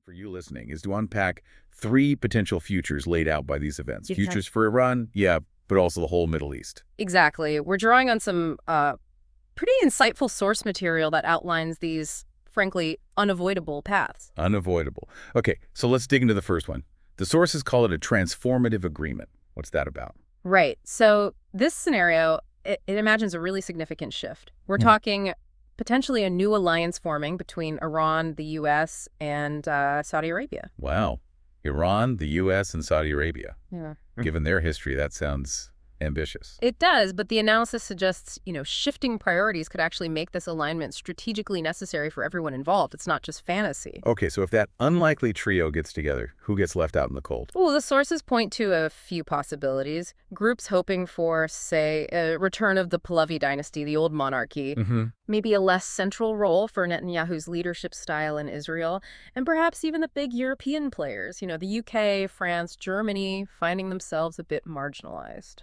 for you listening is to unpack three potential futures laid out by these events. Exactly. Futures for Iran, yeah, but also the whole Middle East. Exactly. We're drawing on some pretty insightful source material that outlines these, frankly, unavoidable paths. Unavoidable. Okay, so let's dig into the first one. The sources call it a transformative agreement. What's that about? Right. So this scenario, it imagines a really significant shift. We're talking potentially a new alliance forming between Iran, the U.S., and Saudi Arabia. Wow. Iran, the U.S., and Saudi Arabia. Yeah. Given their history, that sounds ambitious. It does, but the analysis suggests, shifting priorities could actually make this alignment strategically necessary for everyone involved. It's not just fantasy. Okay, so if that unlikely trio gets together, who gets left out in the cold? Well, the sources point to a few possibilities. Groups hoping for, say, a return of the Pahlavi dynasty, the old monarchy, maybe a less central role for Netanyahu's leadership style in Israel, and perhaps even the big European players, the UK, France, Germany, finding themselves a bit marginalized.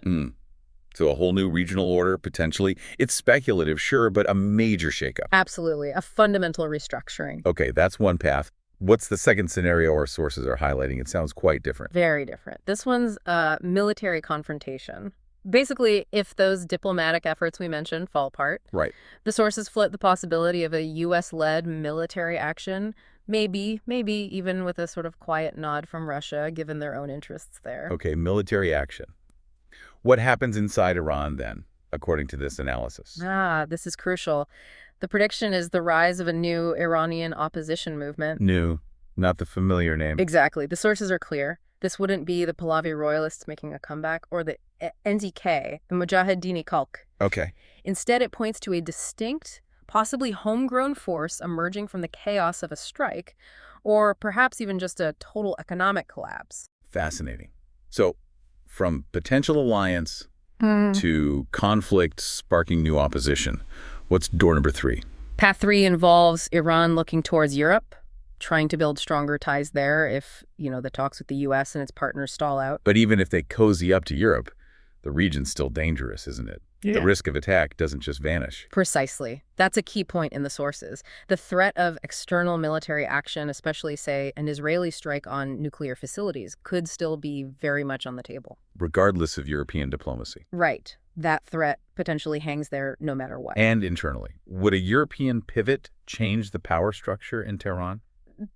So a whole new regional order, potentially. It's speculative, sure, but a major shakeup. Absolutely. A fundamental restructuring. Okay, that's one path. What's the second scenario our sources are highlighting? It sounds quite different. Very different. This one's military confrontation. Basically, if those diplomatic efforts we mentioned fall apart, Right. the sources float the possibility of a U.S.-led military action, maybe even with a sort of quiet nod from Russia, given their own interests there. Okay, military action. What happens inside Iran then, according to this analysis? This is crucial. The prediction is the rise of a new Iranian opposition movement. New, not the familiar name. Exactly. The sources are clear. This wouldn't be the Pahlavi royalists making a comeback or the NDK, the Mujahideen Khalq. Okay. Instead, it points to a distinct, possibly homegrown force emerging from the chaos of a strike, or perhaps even just a total economic collapse. Fascinating. So, from potential alliance to conflict sparking new opposition, what's door number 3? Path 3 involves Iran looking towards Europe, trying to build stronger ties there if, the talks with the U.S. and its partners stall out. But even if they cozy up to Europe, the region's still dangerous, isn't it? Yeah. The risk of attack doesn't just vanish. Precisely. That's a key point in the sources. The threat of external military action, especially, say, an Israeli strike on nuclear facilities, could still be very much on the table. Regardless of European diplomacy. Right. That threat potentially hangs there no matter what. And internally. Would a European pivot change the power structure in Tehran?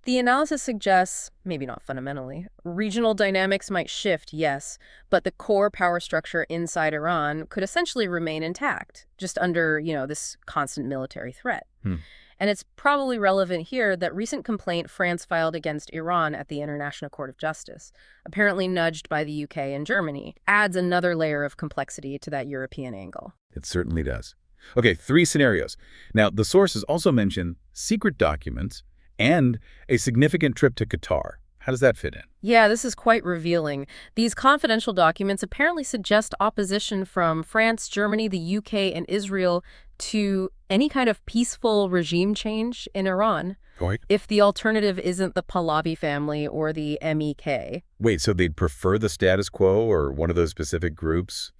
The analysis suggests, maybe not fundamentally, regional dynamics might shift, yes, but the core power structure inside Iran could essentially remain intact, just under, this constant military threat. And it's probably relevant here that recent complaint France filed against Iran at the International Court of Justice, apparently nudged by the UK and Germany, adds another layer of complexity to that European angle. It certainly does. Okay, 3 scenarios. Now, the sources also mention secret documents and a significant trip to Qatar. How does that fit in? Yeah, this is quite revealing. These confidential documents apparently suggest opposition from France, Germany, the UK, and Israel to any kind of peaceful regime change in Iran. Right. If the alternative isn't the Pahlavi family or the MEK. Wait, so they'd prefer the status quo or one of those specific groups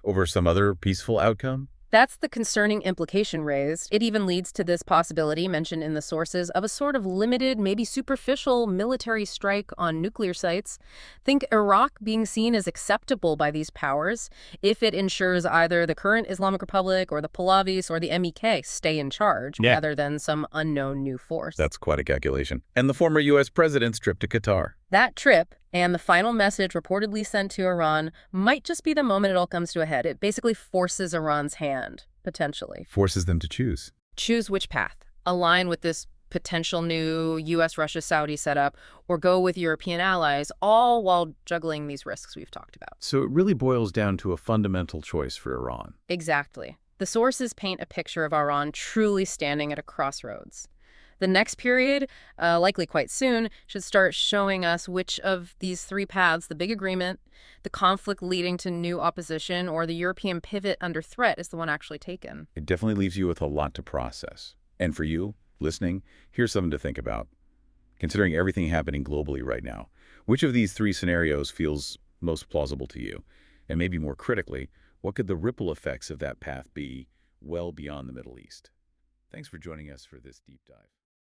over some other peaceful outcome? That's the concerning implication raised. It even leads to this possibility mentioned in the sources of a sort of limited, maybe superficial military strike on nuclear sites. Think Iraq being seen as acceptable by these powers if it ensures either the current Islamic Republic or the Pahlavis or the MEK stay in charge rather than some unknown new force. That's quite a calculation. And the former U.S. president's trip to Qatar. That trip and the final message reportedly sent to Iran might just be the moment it all comes to a head. It basically forces Iran's hand, potentially. Forces them to choose. Choose which path. Align with this potential new U.S., Russia, Saudi setup, or go with European allies, all while juggling these risks we've talked about. So it really boils down to a fundamental choice for Iran. Exactly. The sources paint a picture of Iran truly standing at a crossroads. The next period, likely quite soon, should start showing us which of these 3 paths, the big agreement, the conflict leading to new opposition, or the European pivot under threat, is the one actually taken. It definitely leaves you with a lot to process. And for you, listening, here's something to think about. Considering everything happening globally right now, which of these 3 scenarios feels most plausible to you? And maybe more critically, what could the ripple effects of that path be well beyond the Middle East? Thanks for joining us for this deep dive.